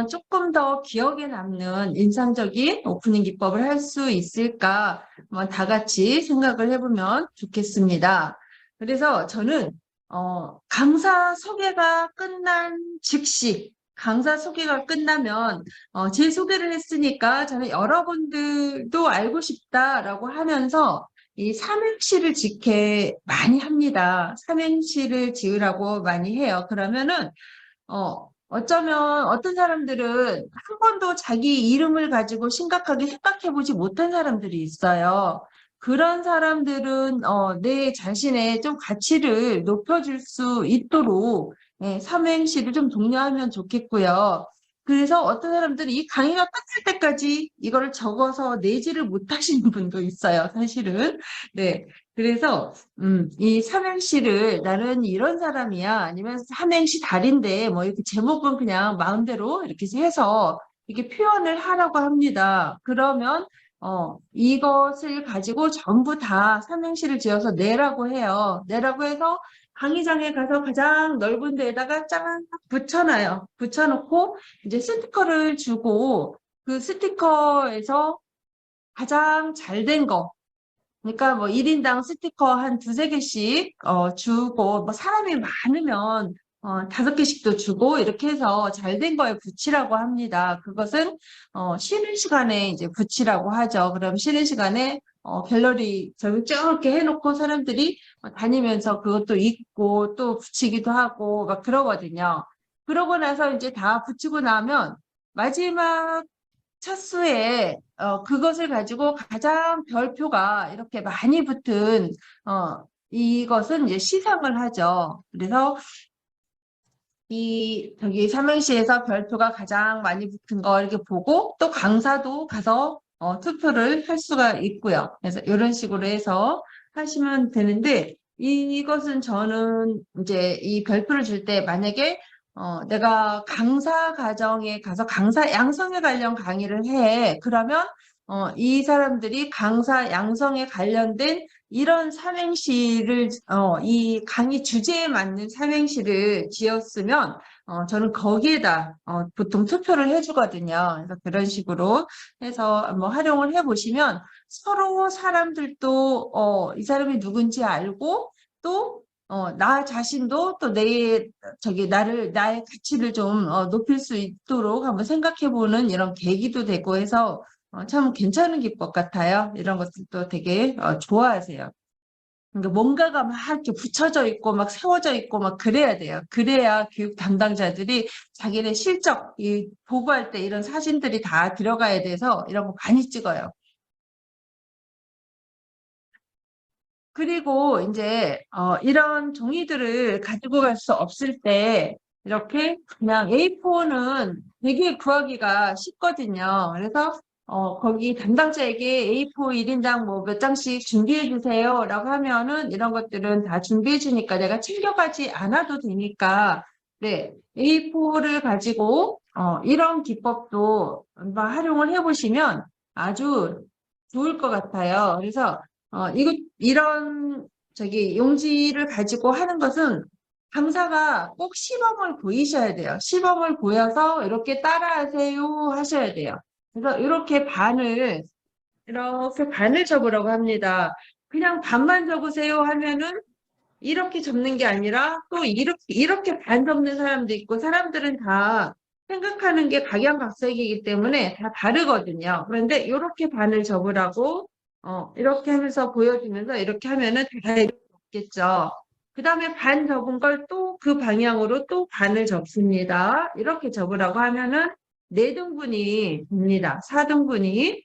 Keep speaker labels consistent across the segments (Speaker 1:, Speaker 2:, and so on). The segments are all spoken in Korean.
Speaker 1: 조금 더 기억에 남는 인상적인 오프닝 기법을 할 수 있을까 한번 다 같이 생각을 해보면 좋겠습니다. 그래서 저는 강사 소개가 끝난 즉시 강사 소개가 끝나면 제 소개를 했으니까 저는 여러분들도 알고 싶다라고 하면서 이 삼행시를 짓게 많이 합니다. 삼행시를 지으라고 많이 해요. 그러면은 어쩌면 어떤 사람들은 한 번도 자기 이름을 가지고 심각하게 생각해보지 못한 사람들이 있어요. 그런 사람들은 내 자신의 좀 가치를 높여줄 수 있도록 삼행시를 좀 독려하면 좋겠고요. 그래서 어떤 사람들은 이 강의가 끝날 때까지 이거를 적어서 내지를 못하시는 분도 있어요, 사실은. 네. 그래서 이 삼행시를 나는 이런 사람이야 아니면 삼행시 달인데 뭐 이렇게 제목은 그냥 마음대로 이렇게 해서 이렇게 표현을 하라고 합니다. 그러면 이것을 가지고 전부 다 삼행시를 지어서 내라고 해요. 내라고 해서 강의장에 가서 가장 넓은 데에다가 쫙 붙여놔요. 붙여놓고 이제 스티커를 주고 그 스티커에서 가장 잘 된 거, 그러니까 뭐 1인당 스티커 한 두세 개씩 주고 뭐 사람이 많으면 5개씩도 주고 이렇게 해서 잘 된 거에 붙이라고 합니다. 그것은 쉬는 시간에 이제 붙이라고 하죠. 그럼 쉬는 시간에 갤러리 저기 쭉 이렇게 해놓고 사람들이 다니면서 그것도 읽고 또 붙이기도 하고 막 그러거든요. 그러고 나서 이제 다 붙이고 나면 마지막 차수에 그것을 가지고 가장 별표가 이렇게 많이 붙은 이것은 이제 시상을 하죠. 그래서 저기 삼행시에서 별표가 가장 많이 붙은 거 이렇게 보고 또 강사도 가서 투표를 할 수가 있고요. 그래서 이런 식으로 해서 하시면 되는데 이것은 저는 이제 이 별표를 줄 때 만약에 내가 강사 과정에 가서 강사 양성에 관련 강의를 해. 그러면 이 사람들이 강사 양성에 관련된 이런 삼행시를 이 강의 주제에 맞는 삼행시를 지었으면 저는 거기에다 보통 투표를 해주거든요. 그래서 그런 식으로 해서 뭐 활용을 해보시면 서로 사람들도 이 사람이 누군지 알고 또 나 자신도 또 나의 가치를 좀 높일 수 있도록 한번 생각해보는 이런 계기도 되고 해서 참 괜찮은 기법 같아요. 이런 것들도 되게 좋아하세요. 그러니까 뭔가가 막 이렇게 붙여져 있고 막 세워져 있고 막 그래야 돼요. 그래야 교육 담당자들이 자기네 실적 이 보고할 때 이런 사진들이 다 들어가야 돼서 이런 거 많이 찍어요. 그리고 이제 이런 종이들을 가지고 갈 수 없을 때 이렇게 그냥 A4는 되게 구하기가 쉽거든요. 그래서 거기 담당자에게 A4 1인당 뭐 몇 장씩 준비해 주세요 라고 하면은 이런 것들은 다 준비해 주니까 내가 챙겨가지 않아도 되니까 네, A4를 가지고 이런 기법도 한번 활용을 해보시면 아주 좋을 것 같아요. 그래서 이런 용지를 가지고 하는 것은 강사가 꼭 시범을 보이셔야 돼요. 시범을 보여서 이렇게 따라하세요 하셔야 돼요. 그래서 이렇게 반을 접으라고 합니다. 그냥 반만 접으세요 하면은 이렇게 접는 게 아니라 또 이렇게 반 접는 사람도 있고 사람들은 다 생각하는 게 각양각색이기 때문에 다 다르거든요. 그런데 이렇게 반을 접으라고 이렇게 하면서 보여주면서 이렇게 하면은 다 이렇게 접겠죠. 그 다음에 반 접은 걸 또 그 방향으로 또 반을 접습니다. 이렇게 접으라고 하면은 4등분이 됩니다. 4등분이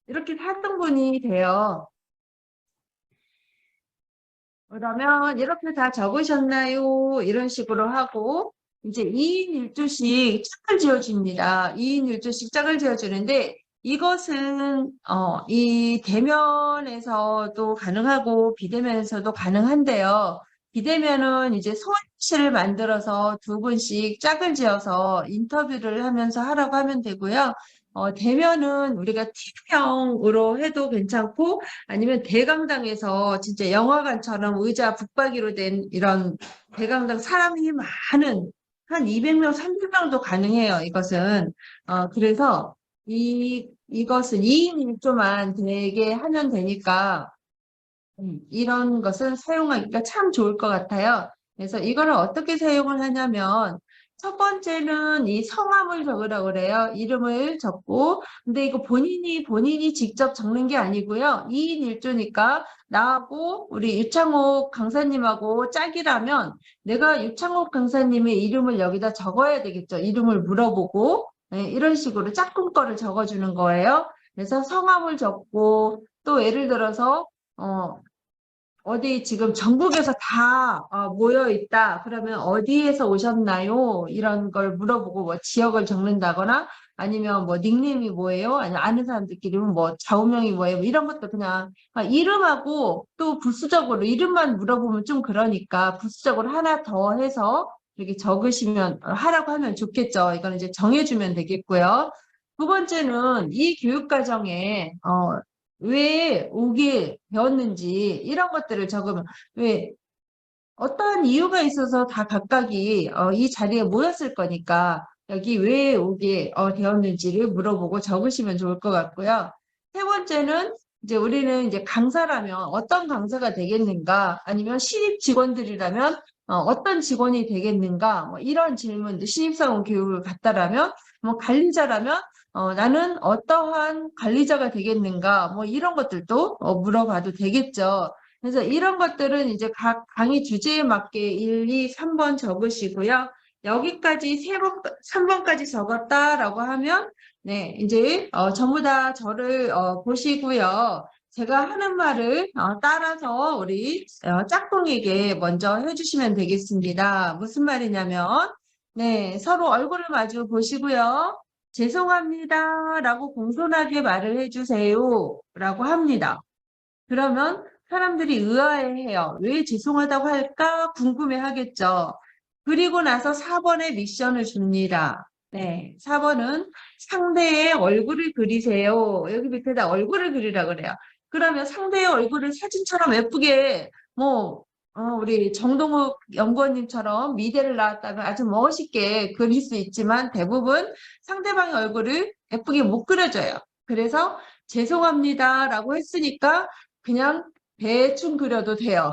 Speaker 1: 이렇게 4등분이 돼요. 그러면 이렇게 다 적으셨나요? 이런 식으로 하고 이제 2인 1조씩 짝을 지어줍니다. 2인 1조씩 짝을 지어주는데 이것은 이 대면에서도 가능하고 비대면에서도 가능한데요. 비대면은 이제 소인시를 만들어서 두 분씩 짝을 지어서 인터뷰를 하면서 하라고 하면 되고요. 대면은 우리가 팀형으로 해도 괜찮고 아니면 대강당에서 진짜 영화관처럼 의자 북박이로 된 이런 대강당 사람이 많은 한 200명, 300명도 가능해요. 이것은. 그래서 이것은 2인 1조만 되게 하면 되니까 이런 것을 사용하기가 참 좋을 것 같아요. 그래서 이거를 어떻게 사용을 하냐면, 첫 번째는 이 성함을 적으라고 그래요. 이름을 적고. 근데 이거 본인이 직접 적는 게 아니고요. 2인 1조니까 나하고 우리 유창옥 강사님하고 짝이라면 내가 유창옥 강사님의 이름을 여기다 적어야 되겠죠. 이름을 물어보고. 네, 이런 식으로 짝꿍 거를 적어주는 거예요. 그래서 성함을 적고 또 예를 들어서 어디 지금 전국에서 다 모여 있다. 그러면 어디에서 오셨나요? 이런 걸 물어보고 뭐 지역을 적는다거나 아니면 뭐 닉네임이 뭐예요? 아니면 아는 사람들끼리는 뭐 좌우명이 뭐예요? 뭐 이런 것도 그냥 이름하고 또 부수적으로 이름만 물어보면 좀 그러니까 부수적으로 하나 더 해서 이렇게 적으시면 하라고 하면 좋겠죠. 이거는 이제 정해주면 되겠고요. 두 번째는 이 교육과정에 왜 오게 되었는지 이런 것들을 적으면 왜 어떠한 이유가 있어서 다 각각이 이 자리에 모였을 거니까 여기 왜 오게 되었는지를 물어보고 적으시면 좋을 것 같고요. 세 번째는 이제 우리는 이제 강사라면 어떤 강사가 되겠는가 아니면 신입 직원들이라면 어떤 직원이 되겠는가 뭐 이런 질문들 신입사원 교육을 갖다라면 뭐 관리자라면 나는 어떠한 관리자가 되겠는가 뭐 이런 것들도 물어봐도 되겠죠. 그래서 이런 것들은 이제 각 강의 주제에 맞게 1, 2, 3번 적으시고요. 여기까지 3번까지 적었다라고 하면, 네, 이제, 전부 다 저를, 보시고요. 제가 하는 말을, 따라서 우리, 짝꿍에게 먼저 해주시면 되겠습니다. 무슨 말이냐면, 네, 서로 얼굴을 마주 보시고요. 죄송합니다. 라고 공손하게 말을 해주세요. 라고 합니다. 그러면 사람들이 의아해해요. 왜 죄송하다고 할까 궁금해 하겠죠. 그리고 나서 4번의 미션을 줍니다. 네, 4번은 상대의 얼굴을 그리세요. 여기 밑에다 얼굴을 그리라 그래요. 그러면 상대의 얼굴을 사진처럼 예쁘게 우리 정동욱 연구원님처럼 미대를 나왔다면 아주 멋있게 그릴 수 있지만 대부분 상대방의 얼굴을 예쁘게 못 그려줘요. 그래서 죄송합니다라고 했으니까 그냥 대충 그려도 돼요.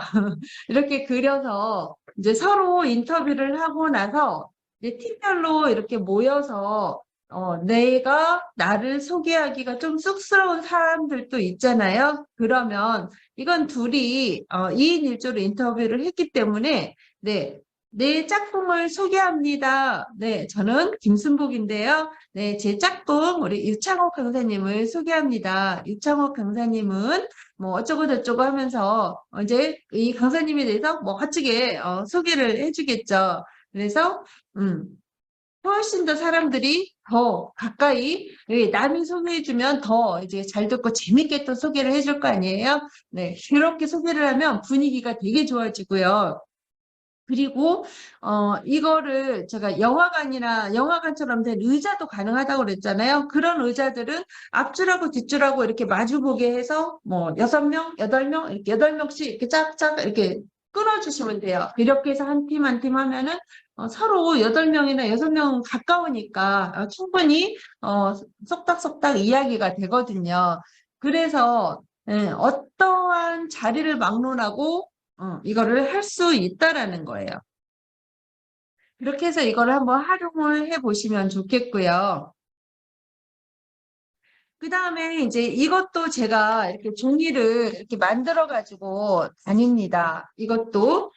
Speaker 1: 이렇게 그려서 이제 서로 인터뷰를 하고 나서 이제 팀별로 이렇게 모여서 내가 나를 소개하기가 좀 쑥스러운 사람들도 있잖아요. 그러면 이건 둘이 2인 1조로 인터뷰를 했기 때문에 네, 내 짝꿍을 소개합니다. 네, 저는 김순복인데요. 네, 제 짝꿍 우리 유창옥 강사님을 소개합니다. 유창옥 강사님은 뭐 어쩌고 저쩌고 하면서 이제 이 강사님에 대해서 뭐 멋지게 소개를 해주겠죠. 그래서 훨씬 더 사람들이 더 가까이 남이 소개해주면 더 이제 잘 듣고 재밌게 또 소개를 해줄 거 아니에요? 네, 그렇게 소개를 하면 분위기가 되게 좋아지고요. 그리고 이거를 제가 영화관처럼 된 의자도 가능하다고 그랬잖아요. 그런 의자들은 앞줄하고 뒷줄하고 이렇게 마주보게 해서 뭐 6명, 8명 이렇게 8명씩 이렇게 짝짝 이렇게 끊어주시면 돼요. 이렇게 해서 한 팀 한 팀 하면은 서로 8명이나 6명 가까우니까 충분히 속닥속닥 이야기가 되거든요. 그래서 어떠한 자리를 막론하고 이거를 할 수 있다라는 거예요. 그렇게 해서 이거를 한번 활용을 해 보시면 좋겠고요. 그 다음에 이제 이것도 제가 이렇게 종이를 이렇게 만들어 가지고 다닙니다. 이것도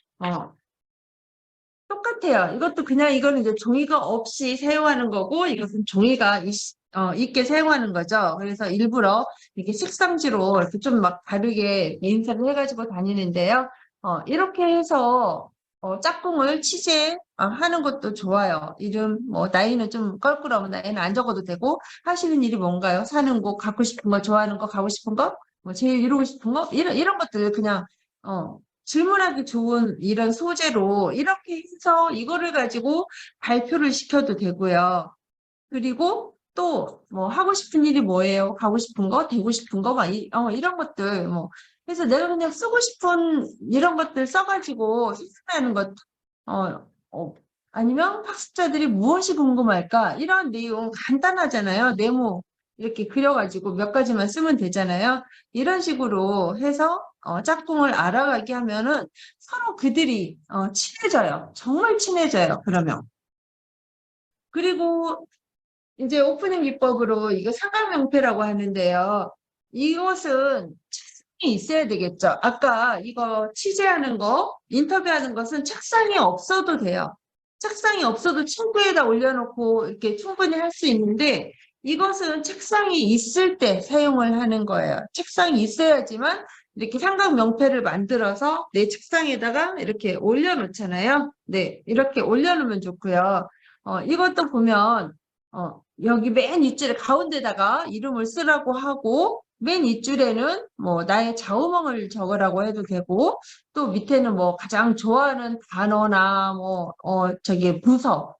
Speaker 1: 똑같아요. 이것도 그냥 이거는 이제 종이가 없이 사용하는 거고 이것은 종이가 있게 사용하는 거죠. 그래서 일부러 이렇게 색상지로 이렇게 좀 막 다르게 인쇄를 해가지고 다니는데요. 이렇게 해서 짝꿍을 취재하는 것도 좋아요. 이름, 뭐 나이는 좀 껄끄러우면 나이는 안 적어도 되고 하시는 일이 뭔가요? 사는 곳, 갖고 싶은 거, 좋아하는 거, 가고 싶은 거, 뭐 제일 이루고 싶은 거 이런 것들 그냥 질문하기 좋은 이런 소재로 이렇게 해서 이거를 가지고 발표를 시켜도 되고요. 그리고 또 뭐 하고 싶은 일이 뭐예요? 가고 싶은 거, 되고 싶은 거, 막 이런 것들 뭐 그래서 내가 그냥 쓰고 싶은 이런 것들 써가지고 실천하는 것, 어, 어, 아니면 학습자들이 무엇이 궁금할까? 이런 내용 간단하잖아요. 네모 이렇게 그려가지고 몇 가지만 쓰면 되잖아요. 이런 식으로 해서 짝꿍을 알아가게 하면은 서로 그들이 친해져요. 정말 친해져요. 그러면. 그리고 이제 오프닝 기법으로 이거 삼각명패라고 하는데요. 이것은 책상이 있어야 되겠죠. 아까 이거 취재하는 거, 인터뷰하는 것은 책상이 없어도 돼요. 책상이 없어도 친구에다 올려놓고 이렇게 충분히 할 수 있는데 이것은 책상이 있을 때 사용을 하는 거예요. 책상이 있어야지만 이렇게 삼각명패를 만들어서 내 책상에다가 이렇게 올려놓잖아요. 네, 이렇게 올려놓으면 좋고요. 이것도 보면 여기 맨 윗줄에 가운데다가 이름을 쓰라고 하고 맨 윗줄에는 뭐 나의 좌우명을 적으라고 해도 되고 또 밑에는 뭐 가장 좋아하는 단어나 뭐 저기 부서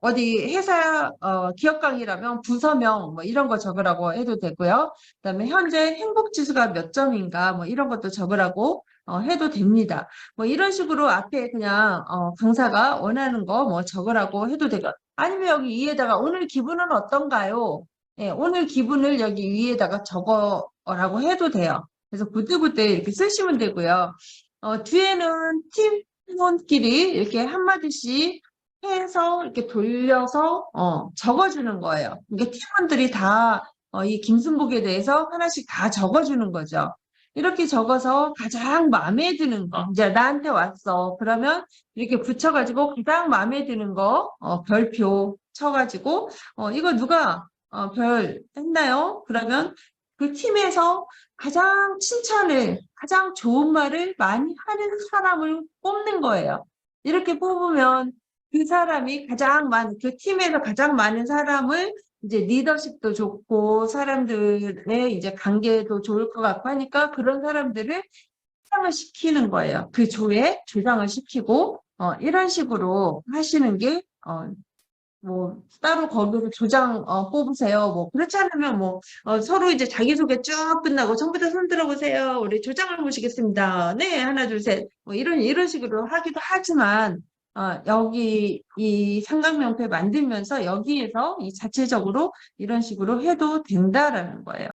Speaker 1: 어디 회사 기업 강의라면 부서명 뭐 이런 거 적으라고 해도 되고요. 그다음에 현재 행복 지수가 몇 점인가 뭐 이런 것도 적으라고 해도 됩니다. 뭐 이런 식으로 앞에 그냥 강사가 원하는 거 뭐 적으라고 해도 되고 아니면 여기 위에다가 오늘 기분은 어떤가요? 예, 오늘 기분을 여기 위에다가 적어라고 해도 돼요. 그래서 그때그때 이렇게 쓰시면 되고요. 뒤에는 팀원끼리 이렇게 한마디씩 해서 이렇게 돌려서 적어주는 거예요. 이게 팀원들이 다 이 김순복에 대해서 하나씩 다 적어주는 거죠. 이렇게 적어서 가장 마음에 드는 거, 이제 나한테 왔어. 그러면 이렇게 붙여가지고 가장 마음에 드는 거, 별표 쳐가지고, 이거 누가 별 했나요? 그러면 그 팀에서 가장 칭찬을, 가장 좋은 말을 많이 하는 사람을 뽑는 거예요. 이렇게 뽑으면 그 사람이 그 팀에서 가장 많은 사람을 이제 리더십도 좋고 사람들의 이제 관계도 좋을 것 같고 하니까 그런 사람들을 조장을 시키는 거예요. 그 조에 조장을 시키고 이런 식으로 하시는 게 뭐 따로 거기서 조장 뽑으세요. 뭐 그렇지 않으면 뭐 서로 이제 자기소개 쭉 끝나고 전부 다 손 들어보세요. 우리 조장을 모시겠습니다. 네, 하나, 둘, 셋. 뭐 이런 식으로 하기도 하지만 여기 이 삼각명패 만들면서 여기에서 이 자체적으로 이런 식으로 해도 된다라는 거예요.